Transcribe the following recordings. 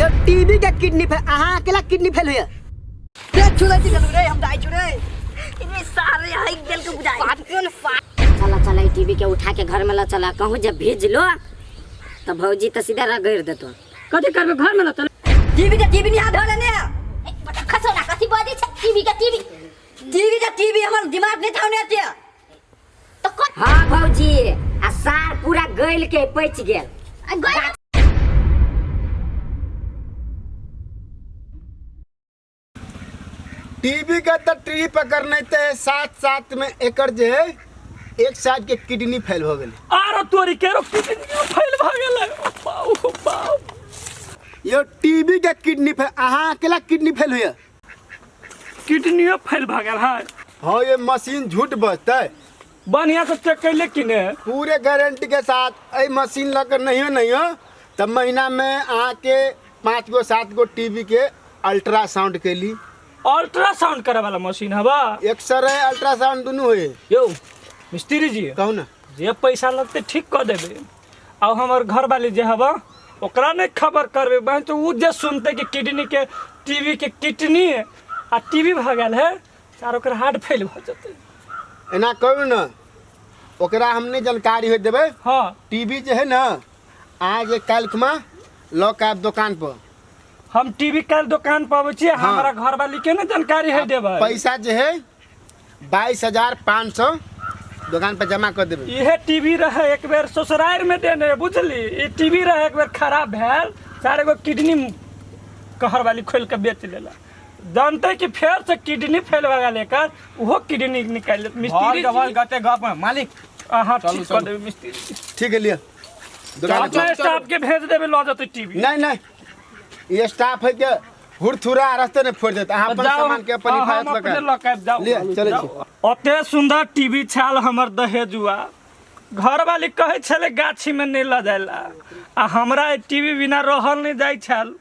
ये टीबी के kidney fail अहाँ अकेला किडनी फेल हुआ रे चुले रे हम दाई चुरे इने सारे हाई गेल के बुझाई चला चला टीवी के उठा के घर में ला चला कहूँ जब भेज लो तो भौजी तो सीधा रगड़ देतो कथी करबे घर में ला चल टीवी नहीं याद होले ने खसो ना कथी बदी छ टीवी हमर दिमाग नहीं थाउने आतिया तो हां भौजी आ सार पूरा गइल के पच गेल टीबी का तो ट्री पकड़ने ते साथ साथ में एकर जे एक साइड के किडनी फेल हो गेल आरो तोरी केरो किडनी फेल भ गेलै बाऊ यो टीबी के किडनी फेल अहाँ अकेला किडनी फेल हुआ किडनी फेल भ गेल है हाँ ये मशीन झूठ बजते बढ़िया से चेक कैले कि ने पूरे गारंटी के साथ ए मशीन लग नहीं हो तब महीना में अहाँ के 5 गो 7 गो टीबी के अल्ट्रासाउंड के ली अल्ट्रासाउंड करे वाला मशीन हवा एक्सरे अल्ट्रासाउंड दोनों होए यो मिस्त्री जी कहू ना जे पैसा लगते ठीक कर देबे अब हमर घर वाली जे हवा ओकरा नहीं खबर करबे बहन तो उ जे सुनते कि किडनी के टीवी के किडनी आ टीवी भ गेल है चार ओकर हार्ट फेल भ जते एना कहू ना ओकरा हमने जानकारी हो देबे हां टीवी जे है ना आज कल खुमा लॉक आप दुकान पर हम टीवी कल दुकान पर आवे छी हमरा घर वाली के ना जानकारी है देबे पैसा जे है 22,500 दुकान पर जमा कर देबे इहे टीवी रहे एक बेर ससुराल में देने बुझली ई टीवी रहे एक बेर खराब भेल चार गो किडनी कहर वाली खोल के बेच लेला जानते कि फेर से किडनी फेल लगा लेकर वो किडनी निकाल मिस्त्री डबल गते गप मालिक हां ठीक कर देबे मिस्त्री ठीक है लिया दुकान अपना स्टाफ के भेज देबे ल जते टीवी नहीं ये स्टाफ है के हुरथुरा रास्ते ने फोड़ देता आप अपन सामान के अपन हिफाजत लगा ले चले ओते सुंदर टीवी छाल हमर दहेजुआ घर वाली कहे छले गाछी में नहीं ल जाइला आ हमरा टीवी बिना रहल नहीं जाय छल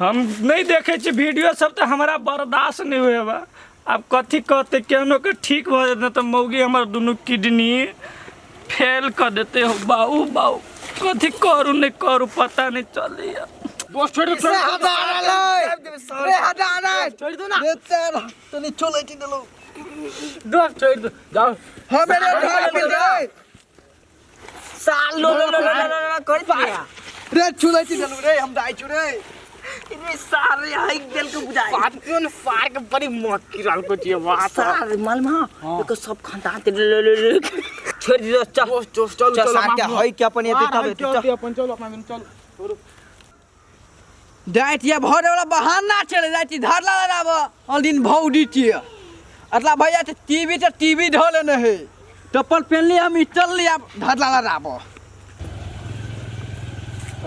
हम नहीं देखे छी वीडियो सब तो हमारा बर्दाश्त नहीं हुए बा अब कथी कहते केनो के ठीक हो जाते तो मौगी हमर दोनों किडनी फेल कर देते हो बाऊ कथी करू नहीं करू पता नहीं चली दोस्त छोड़ दो हटा छोड़ दो ना तेरा तनी चले ती दलो दोस्त छोड़ दो जाओ हां मेरे घर पे रे साल लो कर दिया रे चले ती दलो रे हम दाई चुरे इने सारे हाई गेल के बुझाई बात क्यों फार के बड़ी मौत की राल को चाहिए बात सारे मालूम है तो सब खंडा ते छोड़ दो चल सार के हई के अपन ये तब अपन चलो अपना चलो डाइट ये भरे वाला बहाना चले जाती धर ला लाबो ऑल दिन भौडी ती अतला भैया टीवी ढोले न है चप्पल पहन लिया हम चल लिया धर ला लाबो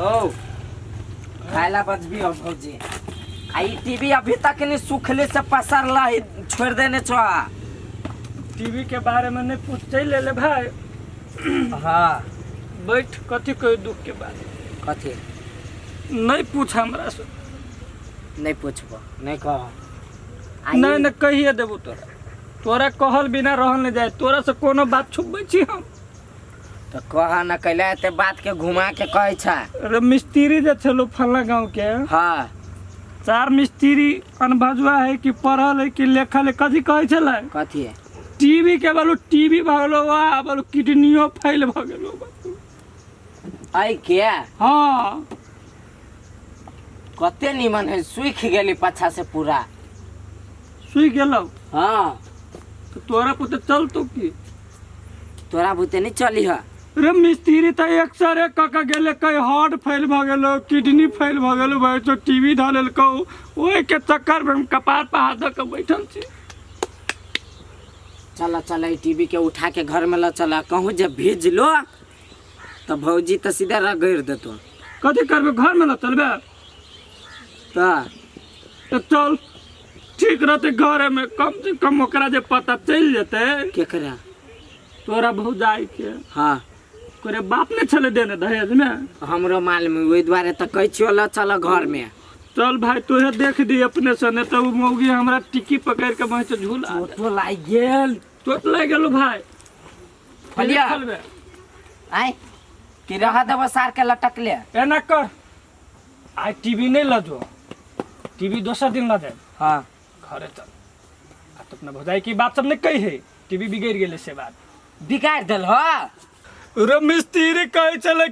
ओ खाइला बच भी हो भौजी आई टीवी अभी तक नहीं सुखले से पसर ला छोड़ देने छो टीवी के बारे में नहीं पूछते ले भाई हां बैठ कथी कोई दुख के बात कथी नहीं पूछ हमरा से नहीं पूछबो नहीं कह नहीं कहिए देबो तोरा कहल बिना रहल नहीं जाए तोरा से कोनो बात छुपबै छी हम तो कह न कैला ते बात के घुमा के कहै छ अरे मिस्त्री जे छलो फल्ला गांव के हां 4 मिस्त्री अनभजुआ है कि पढ़ल है कि लिखल है कथी कहै छले कथी टीवी के बोलो टीवी भगलो वा बोलो किडनियो फेल भ गेलो आई के हां कते निमन है सुख गेली पछा से पूरा सुई गेलो हां तो तोरा पुते चल तो की तोरा बुते नहीं चली है रे मिस्त्री त एक्सरे कका गेले कई हार्ट फेल भ गेलो किडनी फेल भ गेलो भाई तो टीवी ढालेल को ओए के चक्कर में कपार पे हाथ के बैठल छी चला टीवी के उठा के घर में ला चला कहूँ जब भेज लो तो भौजी तो सीधा रगड़ देतो कथी करबे घर में ला चलबे तो चल ठीक रहते घर में कम से कम ओकरा जे पता चल जेते के करे तोरा भौजाई के हां करे बाप ने चले देने दहेज में हमरो माल में ओई द्वारे तो कह छियो चल घर में चल भाई तोहे देख दी अपने से ने तो मौगी हमरा टिकी पकड़ के वहीं से झूला तो लाई गेल चोट लग गेलो भाई फलिया आई कि रहा देबो सार के लटक ले एना कर आज टीवी नहीं लजो, टीवी दोसर दिन ला जाए। हाँ घरे चल। आ तो अपना भौजाई की बात सब ने कही है, टीवी बिगड़ गेले से बात। बिगाड़ दिल हो। रे मिस्त्री कहे चले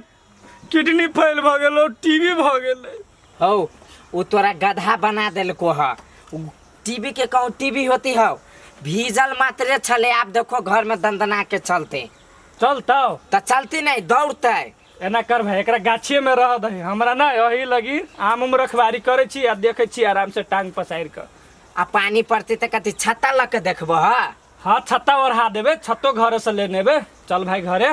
किडनी फेल भ गेलो, टीवी भ गेले। हो वो तोरा गधा बना दिल को है। टीवी के कहूँ टीवी होती हो, भीजल मात्रे चले। आप देखो घर में दंदना के चलते चलता तो चलती नहीं दौड़ते। एना कर भाई, एकरा गाछिए में रह दे, हमरा ना यही लगी आम उम रखवारी करे छी आ देखे छी आराम से टांग पसार के। आ पानी पड़ती तो कति छत्ता लग के देखबो। हाँ छत्ता ओढ़ा देबे, छत्तो घर से ले नेबे। चल भाई घरे।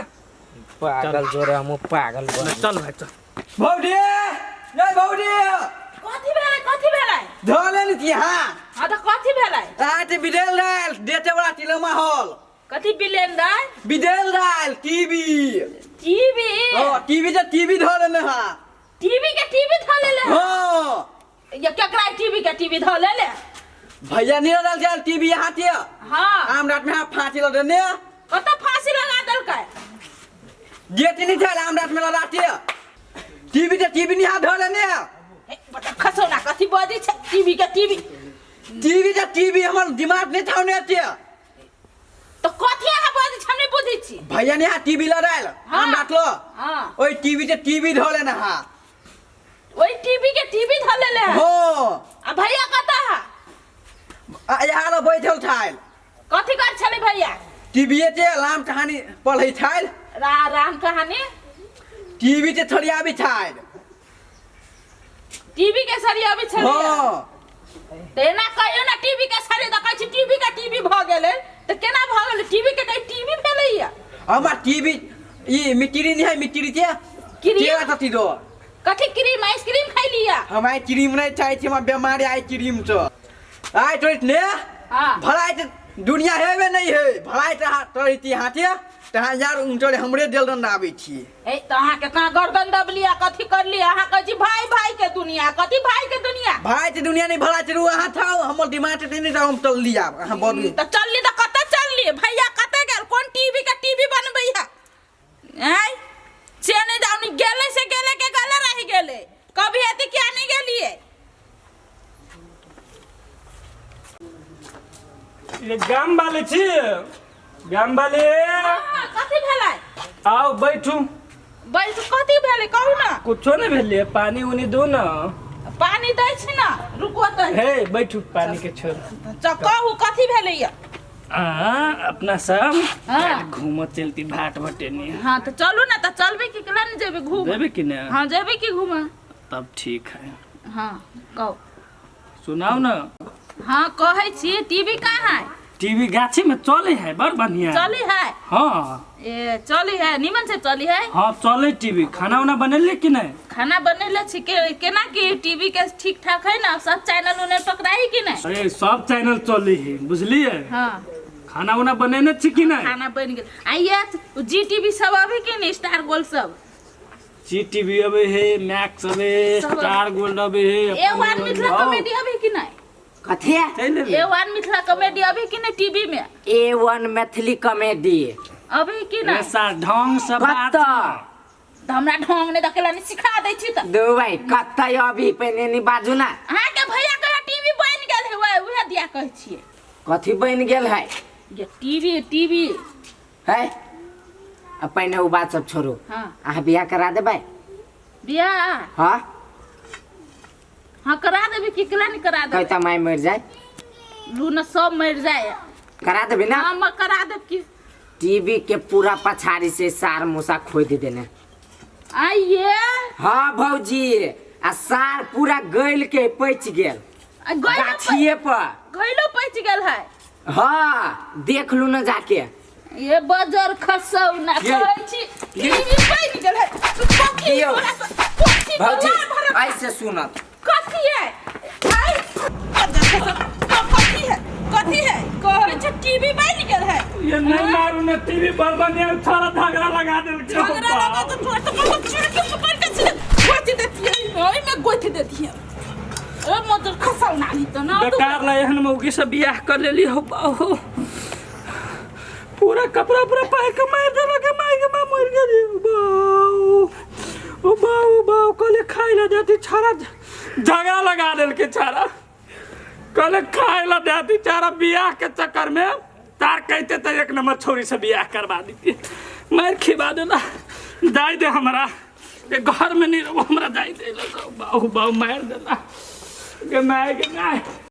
पागल जोरे हम पागल बोल। चल भाई चल। भौजी रे भौजी कथी भेलै धोले नि ती हां हाँ तो कथी भेलै आटे बिदेल दाल देते वाला टिलमा हॉल कथी बिलेन दाय बिदेल दाल टीवी टीवी ओ टीवी धोले ने हां टीवी के टीवी धले ले हां ये केकरा टीवी के टीवी धले ले भैया नीरा दाल जाल टीवी यहाँ थे हां आम रात में फांसी लगा देने कत फांसी लगा दल का देते नहीं थे आम रात में लगा थे टीवी नहीं हाथ धोले ने बता खसौना कथी बदी छ टीवी के टीवी हमर दिमाग नहीं था ने थे तो कथी है बदी हमने बुझी छी भैया ने हां टीवी लगाइल आम रात लो हां ओई टीवी धोले ना हां ओई टीवी के टीवी धले ले हो आ भैया कता है यार बैठल थाइल कथी कर छले भैया टीवी ते राम कहानी पढ़ै थाइल राम कहानी टीवी ते थोड़िया भी थाइल टीवी के सरिया भी छले हां तेना कहियो ना टीवी के सरिया देखै छी टीवी के टीवी भ गेले त केना भ गेले टीवी के कहीं टीवी भेलैया हमार टीवी ई मिट्टी नहीं है मिट्टी ते क्रीम? केरा कथी दो कथी क्रीम आइसक्रीम खाई लिया हमारे क्रीम नहीं चाहिए थी हमार बीमारी आई क्रीम तो आइ तो ने हां भलाई तो दुनिया है वे नहीं है भलाई तो इति हाथे तहां यार उनटोले हमरे दिल न आबै छी ए त अहाँ के कहां गर्दन दब लिया कथी कर लिया अहाँ कहै छी भाई के दुनिया कथी भाई के दुनिया भाई ते दुनिया नहीं भलाई ते वहां था हमर दिमाग ते नहीं हम चल लिया हम बोलू त चलली त कत चलली भैया कत गेल कोन टीवी के टीवी बनबैया आई चेने जाउनी गेले से गेले के गले रह गेले कभी एती क्या नहीं गेलिए ये गाम वाले छी, गाम वाले कथी भेलै आओ बैठू। बैठ कथी भेलै कहू ना कुछो नहीं भेलिए, पानी उनी दो ना। पानी दै छी ना रुको त हे बैठू पानी के छोड़। कहू कथी भेलैया अपना सब हाँ। घूम चलती भाट भटेनी। हाँ तो चलू ना तो चलबे कि केला नहीं जेबे घूम देबे कि ना? हाँ जेबे कि घूमा तब ठीक है। हाँ कहो सुनाओ ना। हाँ कहै छी टीवी कहाँ है टीवी गाछी में चले है, बड़ बढ़िया चली है हाँ ए चली है निमन से चली है हाँ चले टीवी। खाना उना बनेले कि नहीं? खाना बनेले छी केना कि टीवी के ठीक ठाक है ना सब चैनल उन्हें पकड़ाई कि नहीं अरे सब चैनल चले है बुझलिए। हाँ खाना उना बनेने छी कि नहीं? खाना बन गेल आइए जी टीवी सब अभी कि नहीं स्टार गोल्ड सब जी टीवी अबे है, मैक्स अबे, सब स्टार गोल्ड अबे है। ए वन मिथिला कॉमेडी अभी कि नहीं कथी ए वन मिथिला कॉमेडी अभी कि नहीं टीवी में A1 मैथिली कॉमेडी अभी कि नहीं ऐसा ढंग से बात कत हमरा ढंग ने दकेला नहीं सिखा दै छी त दो भाई कत अभी पहले नहीं बाजू ना। अहाँ के भैया के टीवी बन गेल है उहे दिया कहै छियै कथी बन गेल है ये टीवी है अब पहले वो बात सब छोड़ो। हाँ आह बियाह करा दे भाई। बियाह हाँ हाँ करा देबे कि केला नहीं करा देबे कहता माई मर जाए लू न सब मर जाए करा देबे ना। हम करा देब कि टीवी के पूरा पछाड़ी से सार मूसा खोद देने। आइए हाँ भौजी आ सार पूरा गल के पैच गेल गाछिए पर गइलो पैच गेल है हाँ देख लू ना जाके। ये बजर खसौ ना कहै छी टीवी बन गेल है दियौ। भौजी भौजी ऐसे सुनत कथी है आई बजर खसौ कथी है कहै छी टीवी बन गेल है ये नहीं मारू ना टीवी पर बने सारा झगड़ा लगा दे। झगड़ा लगा तो मतलब चिड़ के पकड़ के सीधे गोती देती है ओई में गोती देती है ओ मजर खसौ नानी तो ना बेकार ला एहन मौगी से बियाह कर लेली हो बाहो। पूरा कपड़ा पूरा पाए के मार देला के मार के मर गेली बाहो। ओ बाऊ कल खाए ला जाती छारा झगड़ा लगा दिल के छारा कल खाए ला जाती छारा बियाह के चक्कर में तार कहते तो एक नंबर छोरी से बियाह करवा देती मार खिबा देला जाए दे हमारा ये घर में नहीं रहो हमारा जाए दे बाऊ मार देला के मैं